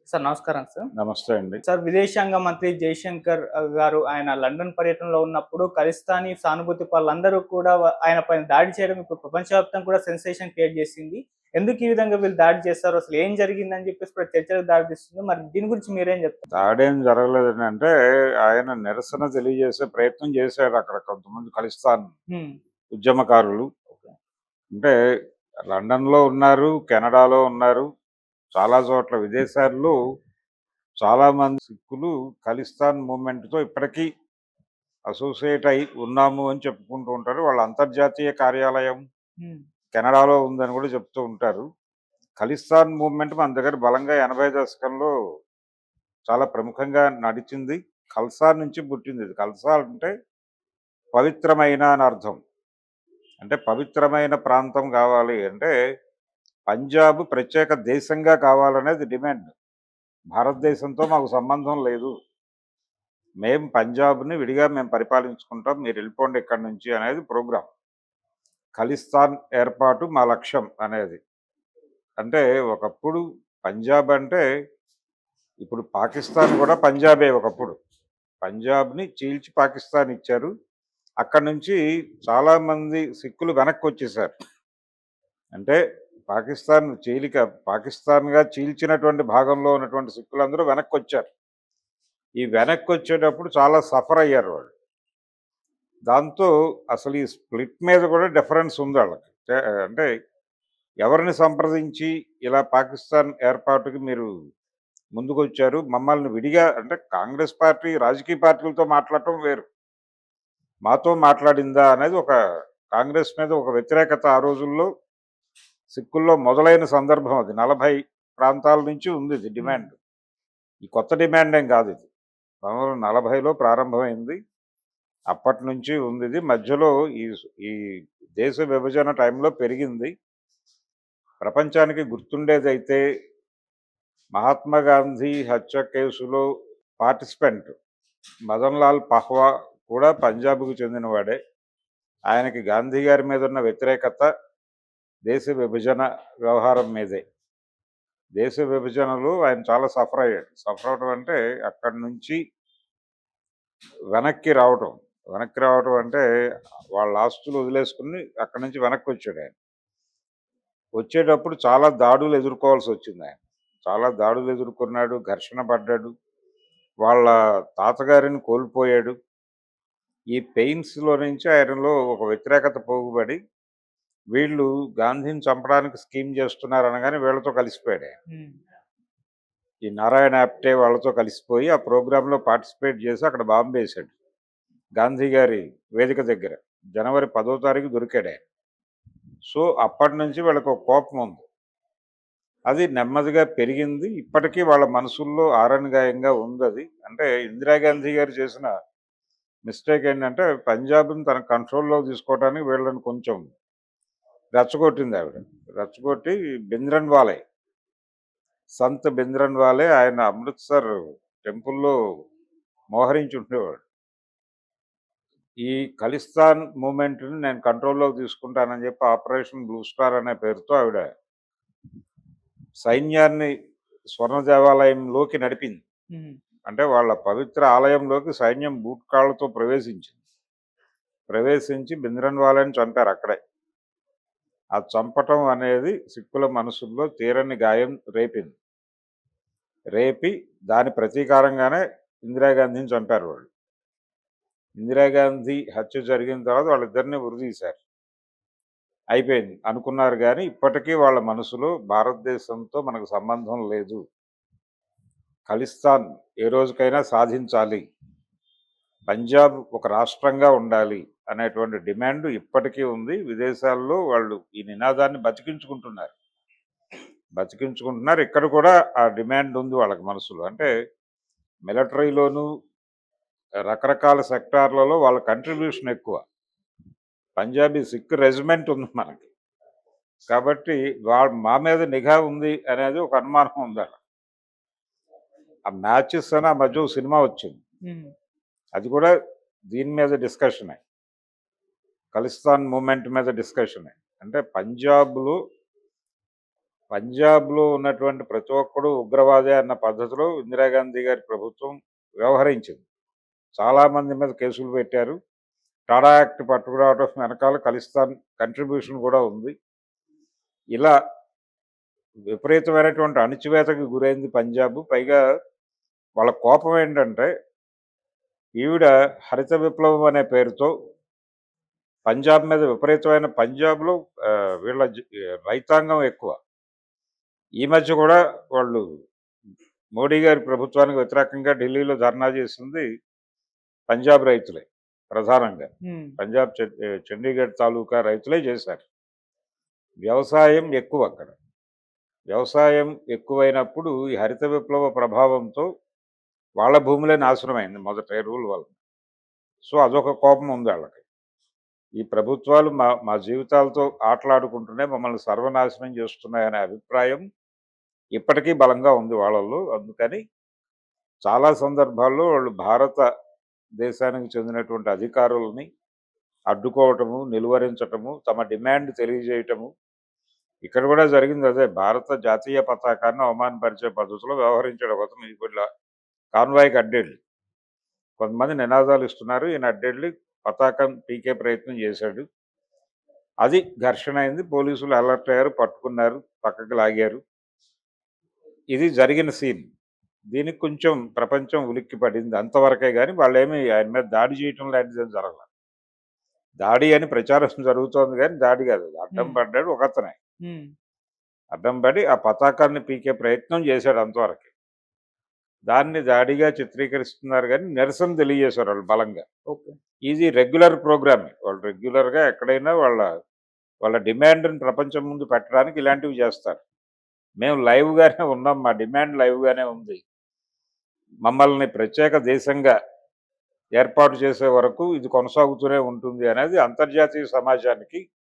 Sir నమస్కారం sir. నమస్తే అండి. సార్ విదేశాంగ మంత్రి జైశంకర్ గారు ఆయన లండన్ పర్యటనలో ఉన్నప్పుడు ఖలిస్తానీ సానుభూతి పరులందరూ కూడా ఆయన పైన దాడి చేయడం ఇప్పుడు ప్రపంచవ్యాప్తంగా కూడా సెన్సేషన్ క్రియేట్ చేసింది. ఎందుకు ఈ విధంగా వీళ్ళు దాడి చేస్తారు? అసలు ఏం జరిగిందని చెప్పేసి కూడా చర్చలకు దారితీస్తుంది. మరి దీని గురించి మీరేం చెప్తారు? దాడేం జరగలేదని అంటే ఆయన నిరసన తెలియజేసే ప్రయత్నం చేశారు అక్కడ కొంతమంది ఖలిస్తాన్ హ్మ్. ఉద్యమకారులు. ఓకే. అంటే లండన్‌లో ఉన్నారు, కెనడాలో ఉన్నారు. చాలా చోట్ల విదేశాల్లో చాలామంది సిక్కులు ఖలిస్తాన్ మూవ్‌మెంట్‌తో ఇప్పటికీ అసోసియేట్ అయి ఉన్నాము అని చెప్పుకుంటూ ఉంటారు. వాళ్ళ అంతర్జాతీయ కార్యాలయం హ్మ్. కెనడాలో ఉందని కూడా చెప్తూ ఉంటారు. ఖలిస్తాన్ మూవ్‌మెంట్ మన దగ్గర బలంగా 80 దశకంలో చాలా ప్రముఖంగా నడిచింది. ఖల్సా నుంచి పుట్టింది ఇది. ఖల్సా అంటే పవిత్రమైన అని అర్థం. అంటే పవిత్రమైన ప్రాంతం కావాలి అంటే పంజాబ్ ప్రత్యేక దేశంగా కావాలనేది డిమాండ్. భారతదేశంతో మాకు సంబంధం లేదు. మేము పంజాబ్‌ని విడిగా మేము పరిపాలించుకుంటాం. మీరు వెళ్ళిపోండి ఇక్కడి నుంచి అనేది ప్రోగ్రామ్. ఖలిస్తాన్ ఏర్పాటు మా లక్ష్యం అనేది. అంటే ఒకప్పుడు పంజాబ్ అంటే ఇప్పుడు పాకిస్తాన్ కూడా పంజాబే ఒకప్పుడు. పంజాబ్‌ని చీల్చి పాకిస్తాన్ ఇచ్చారు. అక్కడి నుంచి చాలామంది సిక్కులు వెనక్కొచ్చేశారు. అంటే పాకిస్తాన్‌గా చీల్చినటువంటి భాగంలో ఉన్నటువంటి సిక్కులందరూ వెనక్కొచ్చారు. ఈ వెనక్కొచ్చేటప్పుడు చాలా సఫర్ అయ్యారు వాళ్ళు. దాంతో అసలు ఈ స్ప్లిట్ మీద కూడా డిఫరెన్స్ ఉంది వాళ్ళకి. అంటే ఎవరిని సంప్రదించి ఇలా పాకిస్తాన్ ఏర్పాటుకి మీరు ముందుకొచ్చారు? మమ్మల్ని విడిగా అంటే కాంగ్రెస్ పార్టీ రాజకీయ పార్టీలతో మాట్లాడటం వేరు. మాతో మాట్లాడిందా అనేది ఒక కాంగ్రెస్ మీద ఒక వ్యతిరేకత ఆ రోజుల్లో సిక్కుల్లో మొదలైన సందర్భం అది. 40 ప్రాంతాల నుంచి ఉంది ఇది డిమాండ్. ఈ కొత్త డిమాండ్ ఏం కాదు ఇది. 1940లో ప్రారంభమైంది. అప్పటి నుంచి ఉంది ఇది. మధ్యలో ఈ ఈ దేశ విభజన టైంలో పెరిగింది. ప్రపంచానికి గుర్తుండేదైతే మహాత్మా గాంధీ హత్య కేసులో పార్టిసిపెంట్ మదన్ లాల్ పహ్వా కూడా పంజాబ్‌కు చెందినవాడే. ఆయనకి గాంధీ గారి మీద ఉన్న వ్యతిరేకత దేశ విభజన వ్యవహారం మీదే. దేశ విభజనలో ఆయన చాలా సఫర్ అయ్యాడు. సఫర్ అవ్వడం అంటే అక్కడి నుంచి వెనక్కి రావటం. వెనక్కి రావటం అంటే వాళ్ళ ఆస్తులు వదిలేసుకుని అక్కడి నుంచి వెనక్కి వచ్చాడు ఆయన. వచ్చేటప్పుడు చాలా దాడులు ఎదుర్కోవాల్సి వచ్చింది ఆయన. చాలా దాడులు ఎదుర్కొన్నాడు, ఘర్షణ పడ్డాడు. వాళ్ళ తాతగారిని కోల్పోయాడు. ఈ పెయిన్స్‌లో నుంచి ఆయనలో ఒక వ్యతిరేకత పోగుబడి వీళ్ళు గాంధీని చంపడానికి స్కీమ్ చేస్తున్నారు అనగానే వీళ్ళతో కలిసిపోయాడు ఆయన. ఈ నారాయణ ఆప్టే వాళ్ళతో కలిసిపోయి ఆ ప్రోగ్రాంలో పార్టిసిపేట్ చేసి అక్కడ బాంబు వేశాడు. గాంధీ గారి వేదిక దగ్గర. జనవరి 10వ తారీఖు దొరికాడు ఆయన. సో అప్పటి నుంచి వీళ్ళకి ఒక కోపం ఉంది. అది నెమ్మదిగా పెరిగింది. ఇప్పటికీ వాళ్ళ మనసుల్లో ఆరనిగాయంగా ఉందది. అంటే ఇందిరాగాంధీ గారు చేసిన మిస్టేక్ ఏంటంటే పంజాబ్‌ని తన కంట్రోల్‌లో తీసుకోవడానికి వీళ్ళని కొంచెం రెచ్చగొట్టింది ఆవిడ. రెచ్చగొట్టి భింద్రన్‌వాలే, సంత్ భింద్రన్‌వాలే ఆయన అమృత్సర్ టెంపుల్‌లో మోహరించి ఉండేవాడు. ఈ ఖలిస్తాన్ మూవ్‌మెంట్‌ని నేను కంట్రోల్‌లోకి తీసుకుంటానని చెప్పి ఆపరేషన్ బ్లూ స్టార్ అనే పేరుతో ఆవిడ సైన్యాన్ని స్వర్ణ దేవాలయంలోకి నడిపింది. అంటే వాళ్ళ పవిత్ర ఆలయంలోకి సైన్యం బూట్కాళ్ళతో ప్రవేశించింది. ప్రవేశించి భింద్రన్‌వాలాని చంపారు అక్కడే. ఆ చంపటం అనేది సిక్కుల మనసుల్లో తీరని గాయం రేపింది. రేపి దాని ప్రతీకారంగానే ఇందిరాగాంధీని చంపారు వాళ్ళు. ఇందిరాగాంధీ హత్య జరిగిన తర్వాత వాళ్ళిద్దరిని ఉరితీశారు. అయిపోయింది అనుకున్నారు కానీ ఇప్పటికీ వాళ్ళ మనసులో భారతదేశంతో మనకు సంబంధం లేదు. ఖలిస్తాన్ ఏ రోజుకైనా సాధించాలి. పంజాబ్ ఒక రాష్ట్రంగా ఉండాలి అనేటువంటి డిమాండ్ ఇప్పటికీ ఉంది. విదేశాల్లో వాళ్ళు ఈ నినాదాన్ని బతికించుకుంటున్నారు. ఇక్కడ కూడా ఆ డిమాండ్ ఉంది వాళ్ళకి మనసులో. అంటే మిలిటరీలోను రకరకాల సెక్టార్లలో వాళ్ళ కంట్రిబ్యూషన్ ఎక్కువ. పంజాబీ సిక్ రెజిమెంట్ ఉంది మనకి. కాబట్టి మా మీద నిఘా ఉంది అనేది ఒక అనుమానం ఉంది అక్కడ. ఆ మ్యాచెస్ అని ఆ మధ్య సినిమా వచ్చింది. అది కూడా దీని మీద డిస్కషనే. ఖలిస్తాన్ మూవ్‌మెంట్ మీద డిస్కషనే. అంటే పంజాబ్‌లో పంజాబ్లో ఉన్నటువంటి ప్రతి ఒక్కడు ఉగ్రవాదే అన్న పద్ధతిలో ఇందిరాగాంధీ గారి ప్రభుత్వం వ్యవహరించింది. చాలామంది మీద కేసులు పెట్టారు. టాడా యాక్ట్ పట్టుకురావడం వెనకాల ఖలిస్తాన్ కంట్రిబ్యూషన్ కూడా ఉంది. ఇలా విపరీతమైనటువంటి అణిచివేతకు గురైంది పంజాబ్. పైగా వాళ్ళ కోపం ఏంటంటే ఈవిడ హరిత విప్లవం అనే పేరుతో పంజాబ్ మీద విపరీతమైన పంజాబ్లో వీళ్ళ రైతాంగం ఎక్కువ. ఈ మధ్య కూడా వాళ్ళు మోడీ గారి ప్రభుత్వానికి వ్యతిరేకంగా ఢిల్లీలో ధర్నా చేసింది పంజాబ్ రైతులే ప్రధానంగా. ఉమ్, పంజాబ్ చండీగఢ్ తాలూకా రైతులే చేశారు. వ్యవసాయం ఎక్కువ అక్కడ. వ్యవసాయం ఎక్కువైనప్పుడు ఈ హరిత విప్లవ ప్రభావంతో వాళ్ళ భూములే నాశనమైంది మొదట ఎరువుల వల్ల. సో అదొక కోపం ఉంది వాళ్ళకి. ఈ ప్రభుత్వాలు మా మా జీవితాలతో ఆటలాడుకుంటూనే మమ్మల్ని సర్వనాశనం చేస్తున్నాయనే అభిప్రాయం ఇప్పటికీ బలంగా ఉంది వాళ్ళల్లో. అందుకని చాలా సందర్భాల్లో వాళ్ళు భారత దేశానికి చెందినటువంటి అధికారులని అడ్డుకోవటము, నిలువరించటము, తమ డిమాండ్ తెలియజేయటము. ఇక్కడ కూడా జరిగింది అదే. భారత జాతీయ పతాకాన్ని అవమానపరిచే పద్ధతిలో వ్యవహరించాడు ఒకతను. వీళ్ళ కాన్వాయ్కి అడ్డెళ్ళి కొంతమంది నినాదాలు ఇస్తున్నారు. ఈయన అడ్డెళ్ళి పతాకం పీకే ప్రయత్నం చేశాడు. అది ఘర్షణ అయింది. పోలీసులు అలర్ట్ అయ్యారు, పట్టుకున్నారు, పక్కకు లాగారు. ఇది జరిగిన సీన్. దీనికి కొంచెం ప్రపంచం ఉలిక్కి పడింది అంతవరకే. కానీ వాళ్ళేమి ఆయన మీద దాడి చేయటం లాంటిది జరగల. దాడి అని ప్రచారం జరుగుతోంది కానీ దాడి కాదు. అడ్డం పడ్డాడు ఒకతనే. ఉమ్, అడ్డం పడి ఆ పతాకాన్ని పీకే ప్రయత్నం చేశాడు అంతవరకే. దాన్ని దాడిగా చిత్రీకరిస్తున్నారు కానీ నిరసన తెలియజేశారు వాళ్ళు బలంగా. ఓకే. ఇది రెగ్యులర్ ప్రోగ్రామే. వాళ్ళు రెగ్యులర్గా ఎక్కడైనా వాళ్ళ వాళ్ళ డిమాండ్ని ప్రపంచం ముందు పెట్టడానికి ఇలాంటివి చేస్తారు. మేము లైవ్గానే ఉన్నాం, మా డిమాండ్ లైవ్గానే ఉంది, మమ్మల్ని ప్రత్యేక దేశంగా ఏర్పాటు చేసే వరకు ఇది కొనసాగుతూనే ఉంటుంది అనేది అంతర్జాతీయ సమాజానికి